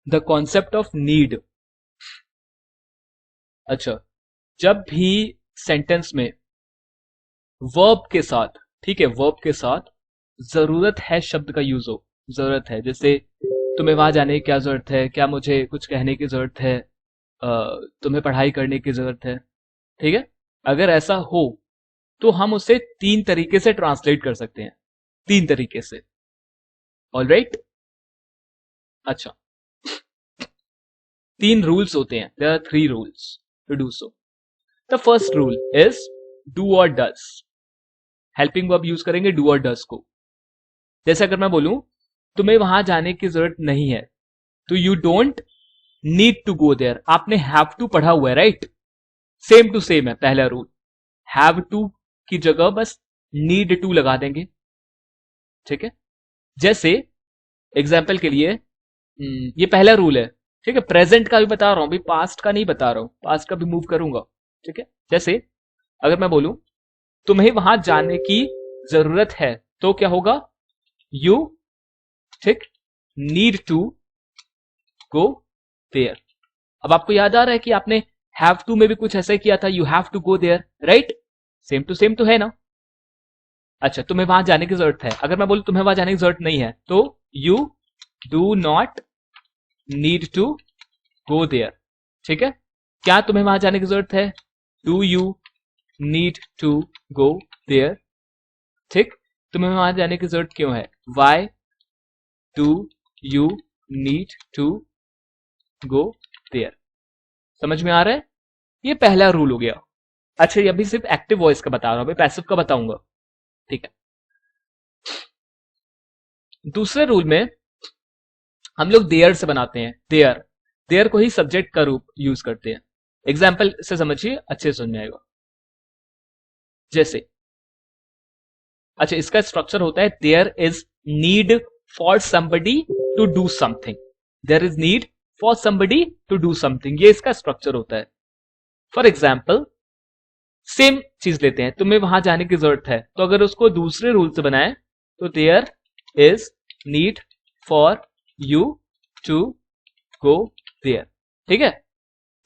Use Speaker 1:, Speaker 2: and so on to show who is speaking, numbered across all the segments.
Speaker 1: The concept of need. अच्छा, जब भी सेंटेंस में वर्ब के साथ, ठीक है, वर्ब के साथ जरूरत है शब्द का यूज हो, जरूरत है, जैसे तुम्हें वहां जाने की क्या जरूरत है, क्या मुझे कुछ कहने की जरूरत है, तुम्हें पढ़ाई करने की जरूरत है, ठीक है, अगर ऐसा हो तो हम उसे तीन तरीके से ट्रांसलेट कर सकते हैं, तीन तरीके से। ऑलराइट, अच्छा, तीन रूल्स होते हैं, there are 3 rules to do so. The first rule is do और डज। हेल्पिंग वर्ब यूज करेंगे डू और डज को। जैसे अगर मैं बोलूं तुम्हें वहां जाने की जरूरत नहीं है, तो you don't need to go there. आपने हैव टू पढ़ा हुआ है, राइट, सेम टू सेम है पहला रूल। हैव टू की जगह बस नीड टू लगा देंगे, ठीक है। जैसे एग्जाम्पल के लिए ये पहला रूल है, ठीक है, प्रेजेंट का भी बता रहा हूं, अभी पास्ट का नहीं बता रहा हूं, पास्ट का भी मूव करूंगा, ठीक है। जैसे अगर मैं बोलूं तुम्हें वहां जाने की जरूरत है, तो क्या होगा, यू, ठीक, नीड टू गो देयर। अब आपको याद आ रहा है कि आपने हैव टू में भी कुछ ऐसा ही किया था, you have to go there, right, same to same तो है ना। अच्छा, तुम्हें वहां जाने की जरूरत है, अगर मैं बोलूं तुम्हें वहां जाने की जरूरत नहीं है, तो you do not need to go there, ठीक है। क्या तुम्हें वहां जाने की जरूरत है, do you need to go there, ठीक। तुम्हें वहां जाने की जरूरत क्यों है, why do you need to go there. समझ में आ रहा है, ये पहला रूल हो गया। अच्छा, ये अभी सिर्फ एक्टिव वॉइस का बता रहा हूं, अभी पैसिव का बताऊंगा, ठीक है। दूसरे रूल में हम लोग देयर से बनाते हैं, देयर, देयर को ही सब्जेक्ट का रूप यूज करते हैं। एग्जाम्पल से समझिए, अच्छे से समझ में आएगा। जैसे, अच्छा, इसका स्ट्रक्चर होता है there is need for somebody to do something, there is need for somebody to do something, ये इसका स्ट्रक्चर होता है। फॉर एग्जाम्पल, सेम चीज लेते हैं, तुम्हें वहां जाने की जरूरत है, तो अगर उसको दूसरे रूल से बनाए तो there is need for you to go there, ठीक है।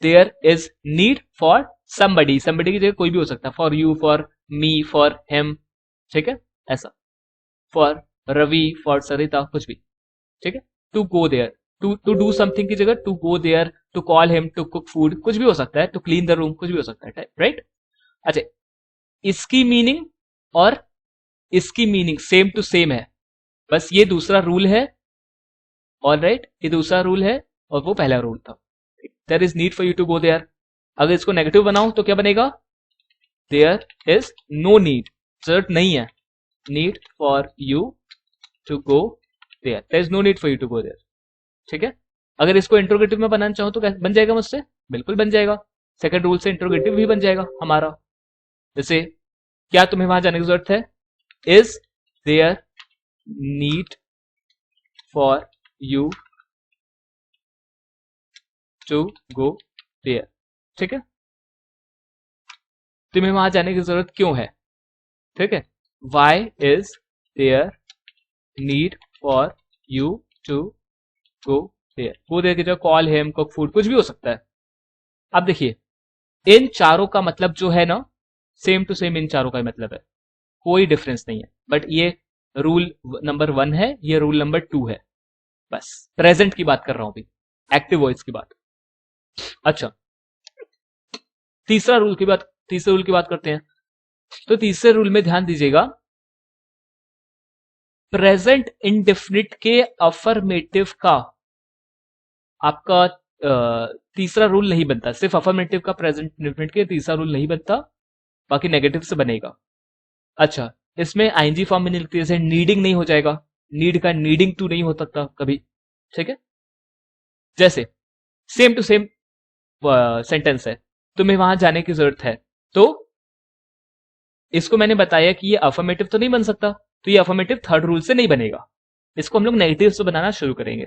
Speaker 1: There is need for somebody, somebody की जगह कोई भी हो सकता है, for you, for me, for him, ठीक है, ऐसा, फॉर रवि, फॉर सरिता, कुछ भी, ठीक है। To go there, to do something की जगह to go there, to call him, to cook food, कुछ भी हो सकता है, टू क्लीन द रूम, कुछ भी हो सकता है, राइट। अच्छा, इसकी मीनिंग और इसकी मीनिंग सेम टू सेम है, बस ये दूसरा रूल है, ऑलराइट, ये दूसरा रूल है और वो पहला रूल था। There is need for you to go there. अगर इसको नेगेटिव बनाऊं तो क्या बनेगा, देयर इज नो नीड, जरूरत नहीं है, need for you to go there, there is no need for you to go there, ठीक है। अगर इसको इंट्रोगेटिव में बनाना चाहूं तो बन जाएगा मुझसे, बिल्कुल बन जाएगा, सेकंड रूल से इंट्रोगेटिव भी बन जाएगा हमारा। जैसे, क्या तुम्हें वहां जाने की जरूरत है, is there need for you to go there, ठीक है। तुम्हें वहां जाने की जरूरत क्यों है, ठीक है, why is there need for you to go there, go there की जगह कॉल हिम, कुक फूड, कुछ भी हो सकता है। अब देखिए, इन चारों का मतलब जो है ना, सेम टू सेम इन चारों का मतलब है, कोई डिफरेंस नहीं है, बट ये रूल नंबर 1 है, ये रूल नंबर 2 है, बस प्रेजेंट की बात कर रहा हूं अभी, एक्टिव वॉइस की बात। अच्छा, तीसरे रूल की बात करते हैं। तो तीसरे रूल में ध्यान दीजिएगा, प्रेजेंट इंडेफिनिट के अफर्मेटिव का आपका तीसरा रूल नहीं बनता, सिर्फ अफर्मेटिव का प्रेजेंट इंडेफिनिट के तीसरा रूल नहीं बनता, बाकी नेगेटिव से बनेगा। अच्छा, इसमें आईएनजी फॉर्म में नहीं लिखती, जैसे नीडिंग नहीं हो जाएगा, नीड का नीडिंग टू नहीं हो सकता कभी, ठीक है। जैसे सेम टू सेम सेंटेंस है, तुम्हें वहां जाने की जरूरत है, तो इसको मैंने बताया कि ये अफर्मेटिव तो नहीं बन सकता, तो ये अफर्मेटिव थर्ड रूल से नहीं बनेगा, इसको हम लोग नेगेटिव से बनाना शुरू करेंगे।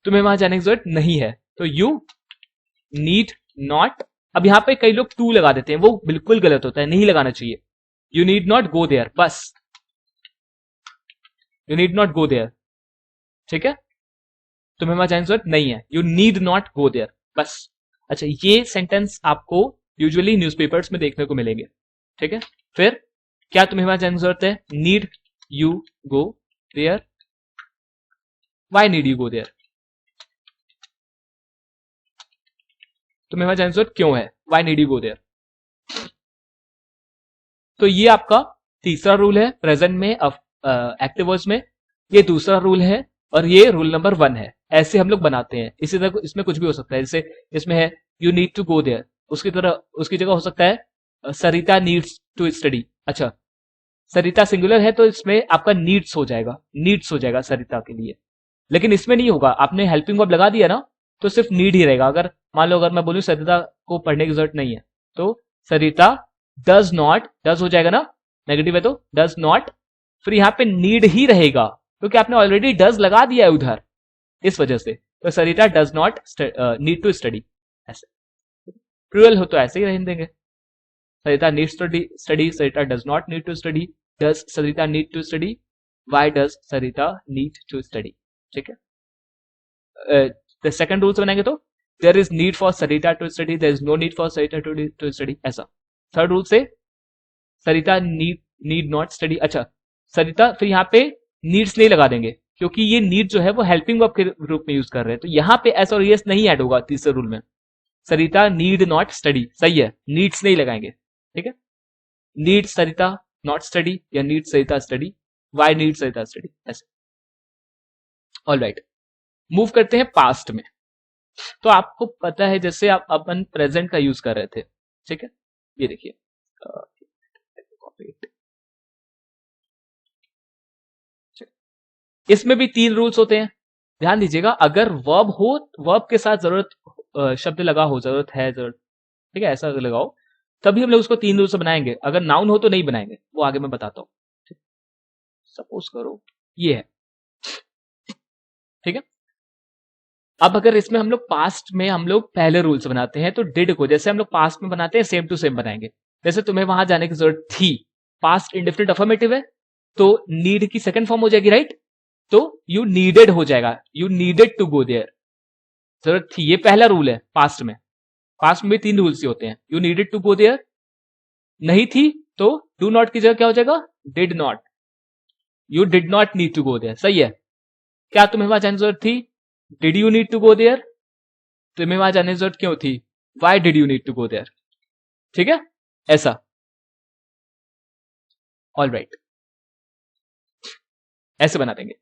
Speaker 1: तुम्हें वहां जाने की जरूरत नहीं है, तो यू नीड नॉट, अब यहां पे कई लोग टू लगा देते हैं, वो बिल्कुल गलत होता है, नहीं लगाना चाहिए। You need not go there, बस you need not go there, ठीक है। तुम्हें वहां जाने की जरूरत नहीं है, you need not go there, बस। अच्छा, ये सेंटेंस आपको यूजुअली न्यूज़पेपर्स में देखने को मिलेंगे, ठीक है। फिर क्या तुम्हें वहां जाने की जरूरत है, need you go there, why need you go there, तुम्हें वहां जाने की जरूरत क्यों है, why need you go there. तो ये आपका तीसरा रूल है प्रेजेंट में, एक्टिव वर्ड्स में। ये दूसरा रूल है और ये रूल नंबर 1 है। ऐसे हम लोग बनाते हैं। इसी तरह इसमें कुछ भी हो सकता है, जैसे इसमें है you need to go there, उसकी तरह उसकी जगह हो सकता है सरिता नीड्स टू स्टडी। अच्छा, सरिता सिंगुलर है तो इसमें आपका नीड्स हो जाएगा, नीड्स हो जाएगा सरिता के लिए। लेकिन इसमें नहीं होगा, आपने हेल्पिंग वर्ब लगा दिया ना, तो सिर्फ नीड ही रहेगा। अगर मान लो अगर मैं बोलूं सरिता को पढ़ने की जरूरत नहीं है, तो सरिता डज नॉट, डज हो जाएगा ना, नेगेटिव है तो डज नॉट, फिर यहां पे नीड ही रहेगा क्योंकि आपने ऑलरेडी डज लगा दिया है उधर, इस वजह से। तो Sarita does not need to study, ऐसे प्लूरल हो तो ऐसे ही रहने देंगे, Sarita needs to study, Sarita does not need to study, does Sarita need to study, why does Sarita need to study, ठीक है। सेकंड रूल से बनाएंगे तो there is need for Sarita to study, there is no need for Sarita to study, ऐसा। Third rule से Sarita need not study. अच्छा, सरिता फिर यहाँ पे नीड्स नहीं लगा देंगे क्योंकि ये नीड जो है वो हेल्पिंग वर्ब के रूप में यूज कर रहे हैं, तो यहाँ पे एस और यस नहीं ऐड होगा तीसरे रूल में। सरिता नीड नॉट स्टडी, सही है, नीड्स नहीं लगाएंगे, ठीक है। नीड सरिता नॉट स्टडी या नीड सरिता स्टडी, वाई नीड सरिता स्टडी, ऐसे। ऑलराइट, मूव करते हैं पास्ट में। तो आपको पता है जैसे आप अपन प्रेजेंट का यूज कर रहे थे, ठीक है। ये देखिए, इसमें भी 3 रूल्स होते हैं, ध्यान दीजिएगा। अगर वर्ब हो, वर्ब के साथ जरूरत शब्द लगा हो, जरूरत है, जरूरत, ठीक है, ऐसा लगाओ, तभी हम लोग उसको 3 रूल से बनाएंगे। अगर नाउन हो तो नहीं बनाएंगे, वो आगे मैं बताता हूं। सपोज करो ये है, ठीक है। अब अगर इसमें हम लोग पास्ट में हम लोग पहले रूल से बनाते हैं, तो डिड को जैसे हम लोग पास्ट में बनाते हैं सेम टू सेम बनाएंगे। जैसे तुम्हें वहां जाने की जरूरत थी, पास्ट इंडेफिनिट अफर्मेटिव है, तो नीड की सेकंड फॉर्म हो जाएगी, राइट। तो यू नीडेड हो जाएगा, you needed to go there, जरूरत थी, ये पहला रूल है पास्ट में। पास्ट में भी 3 रूल्स ही होते हैं, you needed to go there, नहीं थी तो डू नॉट की जगह क्या हो जाएगा, did not, you did not need to go there, सही है। क्या तुम्हें वहां जाने की जरूरत थी, did you need to go there, तुम्हें वहां जाने की जरूरत क्यों थी, why did you need to go there, ठीक है, ऐसा। ऑलराइट, ऐसे बना देंगे।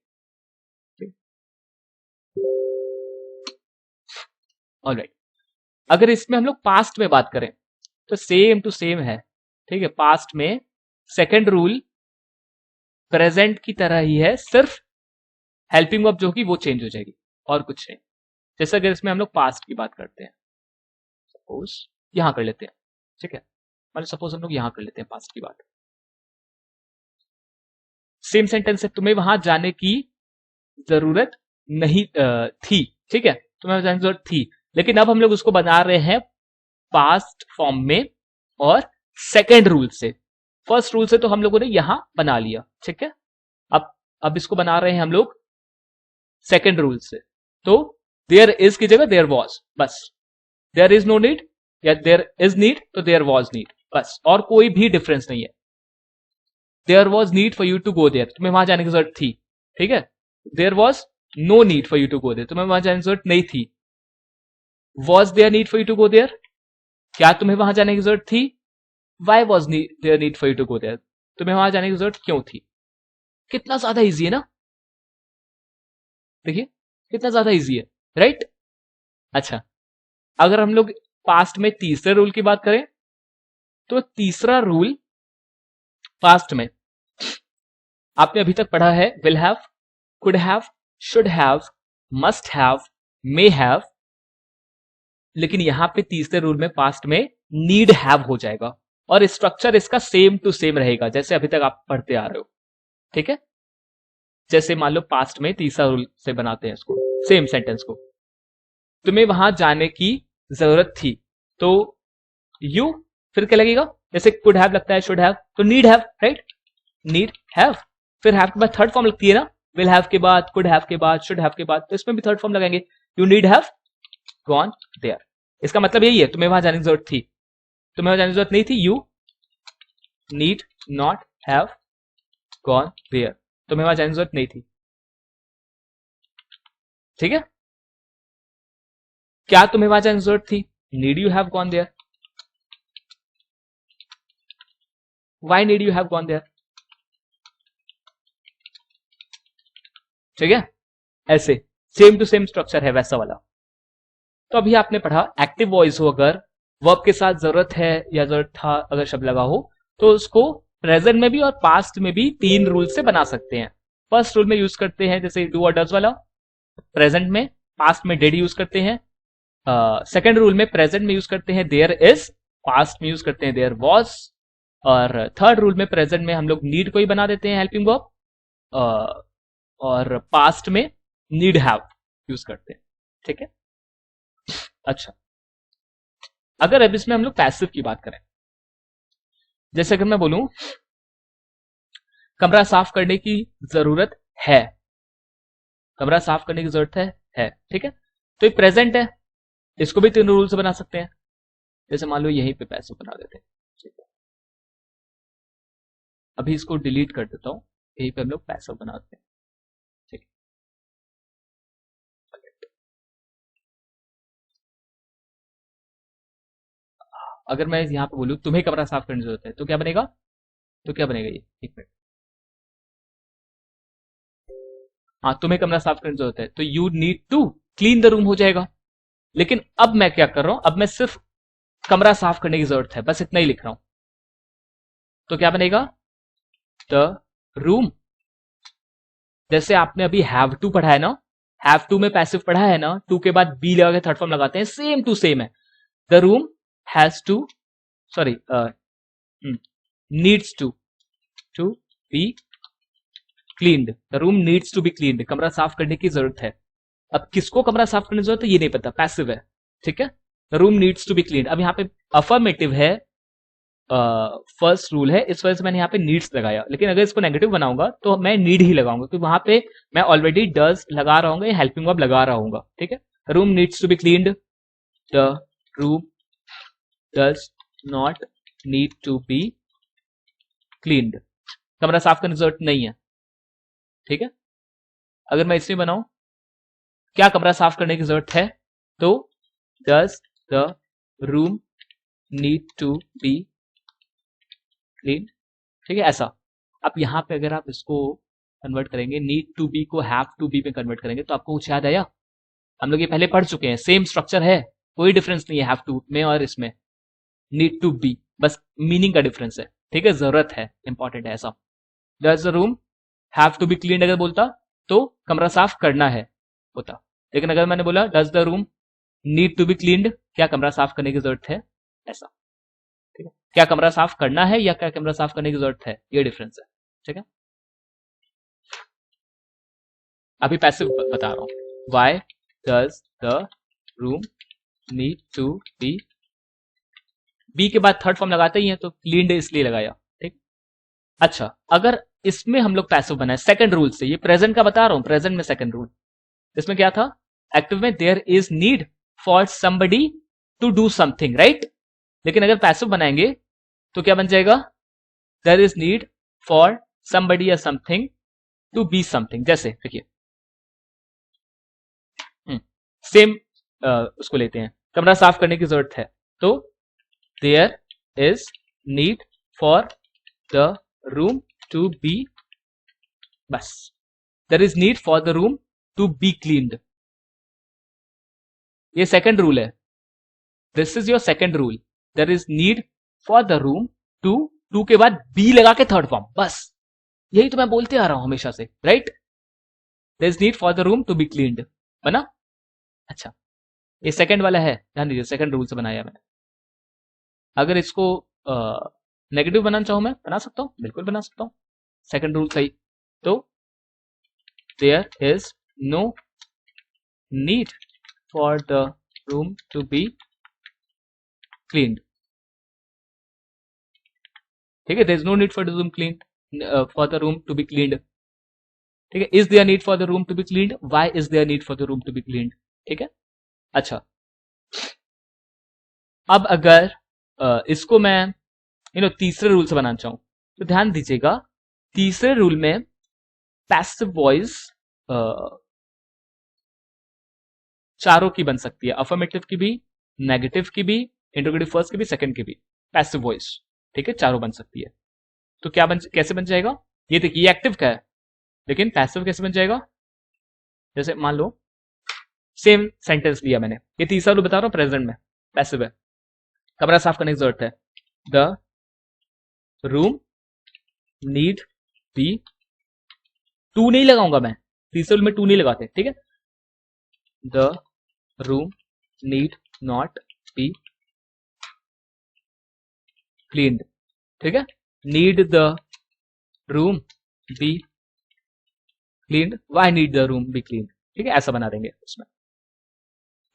Speaker 1: ऑलराइट, अगर इसमें हम लोग पास्ट में बात करें तो सेम टू सेम है, ठीक है। पास्ट में सेकंड रूल प्रेजेंट की तरह ही है, सिर्फ हेल्पिंग वर्ब जो कि वो चेंज हो जाएगी और कुछ नहीं। जैसे अगर इसमें हम लोग पास्ट की बात करते हैं, सपोज यहां कर लेते हैं, ठीक है, मतलब सपोज हम लोग यहां कर लेते हैं पास्ट की बात। सेम सेंटेंस है, तुम्हें वहां जाने की जरूरत नहीं थी, ठीक है, तुम्हें जाने की जरूरत थी, लेकिन अब हम लोग उसको बना रहे हैं पास्ट फॉर्म में और सेकेंड रूल से। फर्स्ट रूल से तो हम लोगों ने यहां बना लिया, ठीक है। अब इसको बना रहे हैं हम लोग सेकेंड रूल से, तो देयर इज की जगह देयर वॉज, बस। देयर इज नो नीड या देयर इज नीड तो देयर वॉज नीड, बस, और कोई भी डिफरेंस नहीं है। There was need for you to go there, तुम्हें वहां जाने की जरूरत थी, ठीक है। There was no need for you to go there, तुम्हें वहां जाने की जरूरत नहीं थी। Was there need for you to go there, क्या तुम्हें वहां जाने की जरूरत थी, why was there need for you to go there, तुम्हें वहां जाने की जरूरत क्यों थी। कितना ज्यादा इजी है ना, देखिए कितना ज्यादा इजी है, राइट। अच्छा, अगर हम लोग पास्ट में तीसरे रूल की बात करें, तो तीसरा रूल पास्ट में आपने अभी तक पढ़ा है will have, could have, should have, must have, may have, लेकिन यहां पे तीसरे रूल में पास्ट में नीड हैव हो जाएगा और स्ट्रक्चर इसका सेम टू सेम रहेगा जैसे अभी तक आप पढ़ते आ रहे हो, ठीक है। जैसे मान लो पास्ट में तीसरा रूल से बनाते हैं इसको, सेम सेंटेंस को, तुम्हें वहां जाने की जरूरत थी, तो यू फिर क्या लगेगा, जैसे कुड हैव लगता है, शुड हैव, तो need have, right, need have, फिर हैव के बाद थर्ड फॉर्म लगती है ना, विल हैव के बाद, कुड हैव के बाद, शुड हैव के बाद, तो इसमें भी थर्ड फॉर्म लगाएंगे, you need have gone there. इसका मतलब यही है, तुम्हें वहां जाने की जरूरत थी, तुम्हें वहां जाने की जरूरत नहीं थी, you need not have gone there, तुम्हें वहां जाने की जरूरत नहीं थी। ठीक है, क्या तुम्हें वहां जाने की जरूरत थी, need you have gone there, why need you have gone there. ठीक है, ऐसे सेम टू सेम स्ट्रक्चर है वैसा वाला। तो अभी आपने पढ़ा एक्टिव वॉइस हो अगर वर्ब के साथ जरूरत है या जरूरत था अगर शब्द लगा हो तो उसको प्रेजेंट में भी और पास्ट में भी 3 रूल से बना सकते हैं। फर्स्ट रूल में यूज करते हैं जैसे डू और डज वाला प्रेजेंट में, पास्ट में डिड यूज करते हैं। सेकेंड रूल में प्रेजेंट में यूज करते हैं देयर इज, पास्ट में यूज करते हैं देयर वॉज, और थर्ड रूल में प्रेजेंट में हम लोग नीड को ही बना देते हैं हेल्पिंग वर्ब, और पास्ट में नीड हैव यूज करते हैं। ठीक है, अच्छा अगर अब इसमें हम लोग पैसिव की बात करें, जैसे अगर मैं बोलूं कमरा साफ करने की जरूरत है, कमरा साफ करने की जरूरत है। ठीक है, तो ये प्रेजेंट है, इसको भी 3 रूल से बना सकते हैं। जैसे मान लो यहीं पे पैसिव बना देते हैं। ठीक है, अभी इसको डिलीट कर देता हूं, यहीं पे हम लोग पैसिव बनाते हैं। ठीक है, अगर मैं यहां पे बोलूं तुम्हें कमरा साफ करने की जरूरत है तो क्या बनेगा, तो क्या बनेगा ये, एक मिनट, हाँ तुम्हें कमरा साफ करने की जरूरत है तो you need to clean the room हो जाएगा। लेकिन अब मैं क्या कर रहा हूं, अब मैं सिर्फ कमरा साफ करने की जरूरत है बस इतना ही लिख रहा हूं, तो क्या बनेगा द रूम। जैसे आपने अभी हैव टू पढ़ा है ना, हैव टू में पैसिव पढ़ा है ना, टू के बाद बी लगा के थर्ड फॉर्म लगाते हैं, सेम टू सेम है। The room has to, sorry needs to be cleaned, the room needs to be cleaned, कमरा साफ करने की जरूरत है। अब किसको कमरा साफ करने की जरूरत है ये नहीं पता, पैसिव है। ठीक है, the room needs to be cleaned, अब यहाँ पे अफर्मेटिव है, फर्स्ट रूल है, इस वजह से मैंने यहाँ पे नीड्स लगाया। लेकिन अगर इसको नेगेटिव बनाऊंगा तो मैं नीड ही लगाऊंगा क्योंकि वहां पे मैं ऑलरेडी डज लगा रहा हूँ या हेल्पिंग वर्ब लगा रहा हूँ। ठीक है, room needs to be cleaned, the room does not need to be cleaned, कमरा साफ करने की जरूरत नहीं है। ठीक है, अगर मैं इसमें बनाऊं क्या कमरा साफ करने की जरूरत है, तो does the room need to be clean. ठीक है, ऐसा। अब यहां पे अगर आप इसको कन्वर्ट करेंगे, नीड टू बी को हैव टू बी में कन्वर्ट करेंगे तो आपको कुछ याद आया, हम लोग ये पहले पढ़ चुके हैं, सेम स्ट्रक्चर है, कोई डिफरेंस नहीं है हैव टू में और इसमें, नीड टू बी बस मीनिंग का डिफरेंस है। ठीक है, जरूरत है, इंपॉर्टेंट है ऐसा। Does the room have to be clean अगर बोलता तो कमरा साफ करना है होता, लेकिन अगर मैंने बोला does the room need to be cleaned, क्या कमरा साफ करने की जरूरत है, ऐसा। ठीक है, क्या कमरा साफ करना है या क्या कमरा साफ करने की जरूरत है, ये डिफरेंस है। ठीक है, अभी पैसिव बता रहा हूं, why does the room need to be, be के बाद थर्ड फॉर्म लगाते ही है तो क्लीन्ड इसलिए लगाया। ठीक, अच्छा अगर इसमें हम लोग पैसिव बनाए सेकंड रूल से, ये प्रेजेंट का बता रहा हूं, प्रेजेंट में सेकंड रूल, इसमें क्या था, एक्टिव में there is need for somebody to do something, right. लेकिन अगर पैसिव बनाएंगे तो क्या बन जाएगा, there is need for somebody या समथिंग टू बी समथिंग। जैसे देखिए सेम उसको लेते हैं, कमरा साफ करने की जरूरत है तो there is need for the room to be, बस there is need for the room to be cleaned, ये सेकंड रूल है, this is your second rule, there is need for the room to के बाद B लगा के third form, बस यही तो मैं बोलते आ रहा हूं हमेशा से, right. There is need for the room to be cleaned, बना। अच्छा ये सेकंड वाला है, ध्यान दीजिए सेकंड रूल से बनाया मैंने। अगर इसको नेगेटिव बनाना चाहूं मैं बना सकता हूं, बिल्कुल बना सकता हूं, सेकंड रूल सही। तो there is no need for the room to be cleaned. ठीक है, there is no need for the room clean, for the room to be cleaned. ठीक है, is there need for the room to be cleaned, why is there need for the room to be cleaned, ठीक है। अच्छा, अब अगर इसको मैं तीसरे रूल से बनाना चाहूं तो ध्यान दीजिएगा, तीसरे रूल में पैसिव वॉइस चारों की बन सकती है, अफर्मेटिव की भी, नेगेटिव की भी, इंट्रोगेटिव फर्स्ट की भी, सेकंड की भी, पैसिव वॉइस, ठीक है, चारों बन सकती है। तो कैसे बन जाएगा, ये देखिए एक्टिव का है लेकिन पैसिव कैसे बन जाएगा, जैसे मान लो सेम सेंटेंस लिया मैंने, ये तीसरा रूल बता रहा हूं, प्रेजेंट में पैसिव है, कमरा साफ करने की जरूरत है, the room need be, to नहीं लगाऊंगा मैं, तीसरे रूल में टू नहीं लगाते, ठीक है, the room need not be cleaned, ठीक है, need the room be cleaned, why need the room be cleaned, ठीक है, ऐसा बना देंगे उसमें।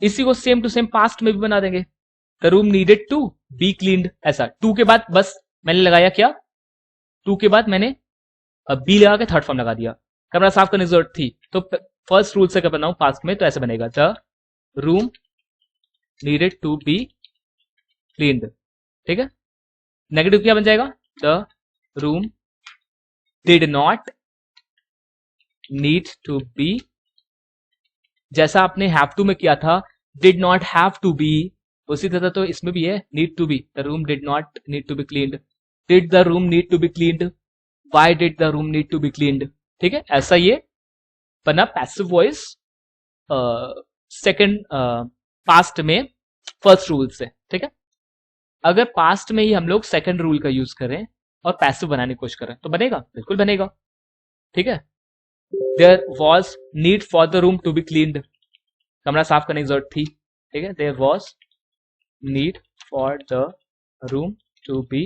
Speaker 1: इसी को सेम टू सेम पास्ट में भी बना देंगे, the room needed to be cleaned, ऐसा टू के बाद बस मैंने लगाया क्या, टू के बाद मैंने बी लगा के थर्ड फॉर्म लगा दिया, कमरा साफ करने की जरूरत थी, तो फर्स्ट रूल से अगर बनाऊं पास्ट में तो ऐसे बनेगा, the room needed to be cleaned, ठीक है। नेगेटिव क्या बन जाएगा, the room did not need to be, जैसा आपने हैव टू में किया था, did not have to be, उसी तरह तो इसमें भी है, need to be, the room did not need to be cleaned, did the room need to be cleaned, why did the room need to be cleaned, ठीक है, ऐसा ये बना पैसिव वॉइस सेकंड पास्ट में फर्स्ट रूल से, ठीक है। अगर पास्ट में ही हम लोग सेकंड रूल का यूज करें और पैसिव बनाने की कोशिश करें तो बनेगा, बिल्कुल बनेगा, ठीक है। There was need for the room to be cleaned, कमरा साफ करने की जरूरत थी, ठीक है, there was need for the room to be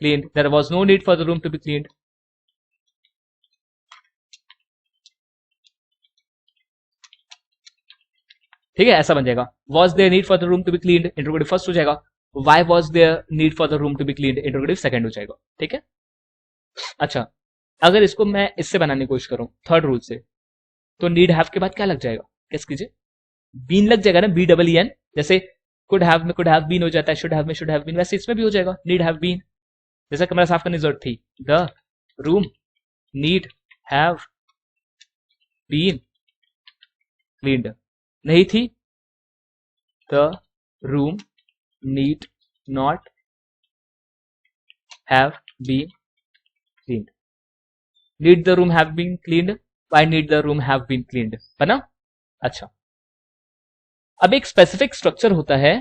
Speaker 1: cleaned, there was no need for the room to be cleaned, ठीक है, ऐसा बन जाएगा। Was there need for the room to be cleaned, interrogative first हो जाएगा, why was there need for the room to be cleaned, interrogative second हो जाएगा, ठीक है। अच्छा, अगर इसको मैं इससे बनाने की कोशिश करूं थर्ड रूल से, तो नीड हैव के बाद क्या लग जाएगा, गेस कीजिए, बीन लग जाएगा ना, बी डबल एन, जैसे कुड हैव में कुड हैव बीन हो जाता है, शुड हैव में शुड हैव बीन, वैसे इसमें भी हो जाएगा, नीड हैव बीन, जैसा कमरा साफ करने की जरूरत थी, the room need have been cleaned, नहीं थी, the room need not have been cleaned, need the room have been cleaned, why need the room have been cleaned, बना। अच्छा, अब एक स्पेसिफिक स्ट्रक्चर होता है,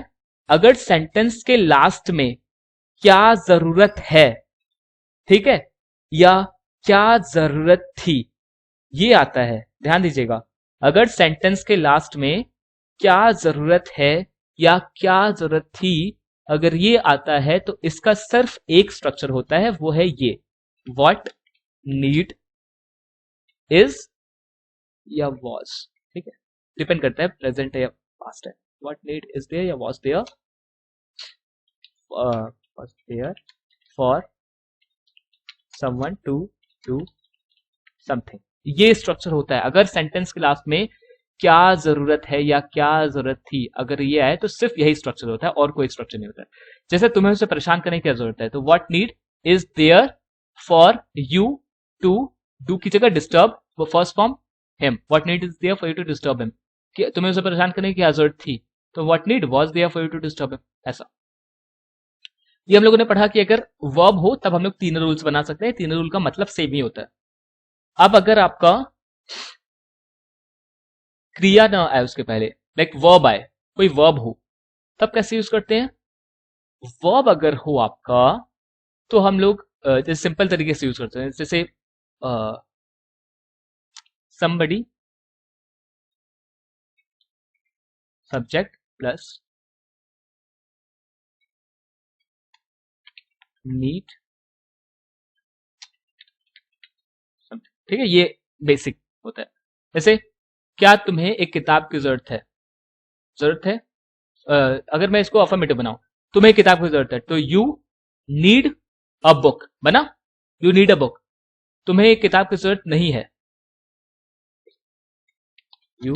Speaker 1: अगर सेंटेंस के लास्ट में क्या जरूरत है, ठीक है, या क्या जरूरत थी, ये आता है, ध्यान दीजिएगा, अगर सेंटेंस के लास्ट में क्या जरूरत है या क्या जरूरत थी, अगर ये आता है तो इसका सिर्फ एक स्ट्रक्चर होता है, वो है ये, व्हाट नीड इज या वॉज, ठीक है, डिपेंड करता है प्रेजेंट है या पास्ट है, व्हाट नीड इज देयर या was there, was there for someone to do something, ये स्ट्रक्चर होता है। अगर सेंटेंस के लास्ट में क्या जरूरत है या क्या जरूरत थी, अगर ये आए तो सिर्फ यही स्ट्रक्चर होता है और कोई स्ट्रक्चर नहीं होता है। जैसे तुम्हें उसे परेशान करने की क्या जरूरत है, तो what need is there for you to do की जगह डिस्टर्ब, वो first form him, what need is there for you to disturb him, कि तुम्हें उसे परेशान करने की क्या जरूरत थी, तो what need was there for you to disturb him, ऐसा। ये हम लोगों ने पढ़ा कि अगर वर्ब हो तब हम लोग तीन रूल्स बना सकते हैं, तीनों रूल का मतलब सेम ही होता है। अब अगर आपका क्रिया ना आए उसके पहले, लाइक वर्ब आए, कोई वर्ब हो, तब कैसे यूज करते हैं, वर्ब अगर हो आपका तो हम लोग जैसे सिंपल तरीके से यूज करते हैं, जैसे somebody सब्जेक्ट प्लस नीड, ठीक है, ये बेसिक होता है। जैसे क्या तुम्हें एक किताब की जरूरत है, जरूरत है, अगर मैं इसको अफर्मेटिव बनाऊं, तुम्हें किताब की जरूरत है, तो यू नीड अ बुक, बना, यू नीड अ बुक, तुम्हें किताब की जरूरत नहीं है, यू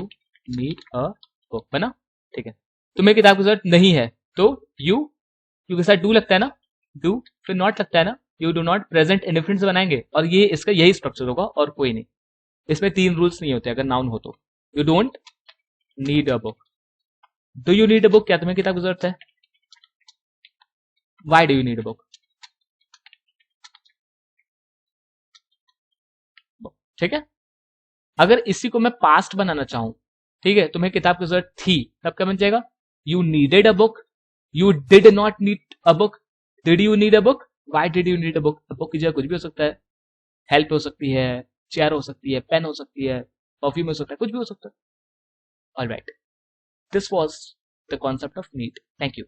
Speaker 1: नीड अ बुक, है ना, ठीक है। तुम्हें किताब की जरूरत नहीं है तो यू के साथ डू लगता है ना, डू फिर नॉट लगता है ना, you do not present indifferent से बनाएंगे और ये इसका यही स्ट्रक्चर होगा और कोई नहीं। इसमें 3 रूल्स नहीं होते अगर नाउन हो तो। You don't need a book, do you need a book, क्या तुम्हें किताब की जरूरत है, why do you need a book, ठीक है। अगर इसी को मैं पास्ट बनाना चाहूं, ठीक है, तुम्हें किताब की जरूरत थी, तब क्या बन जाएगा, you needed a book, you did not need a book, did you need a book, Y did you need a book, book की जगह कुछ भी हो सकता है, हेल्प हो सकती है, चेयर हो सकती है, पेन हो सकती है, परफ्यूम हो सकता है, कुछ भी हो सकता है। Alright, this was the concept of need. Thank you.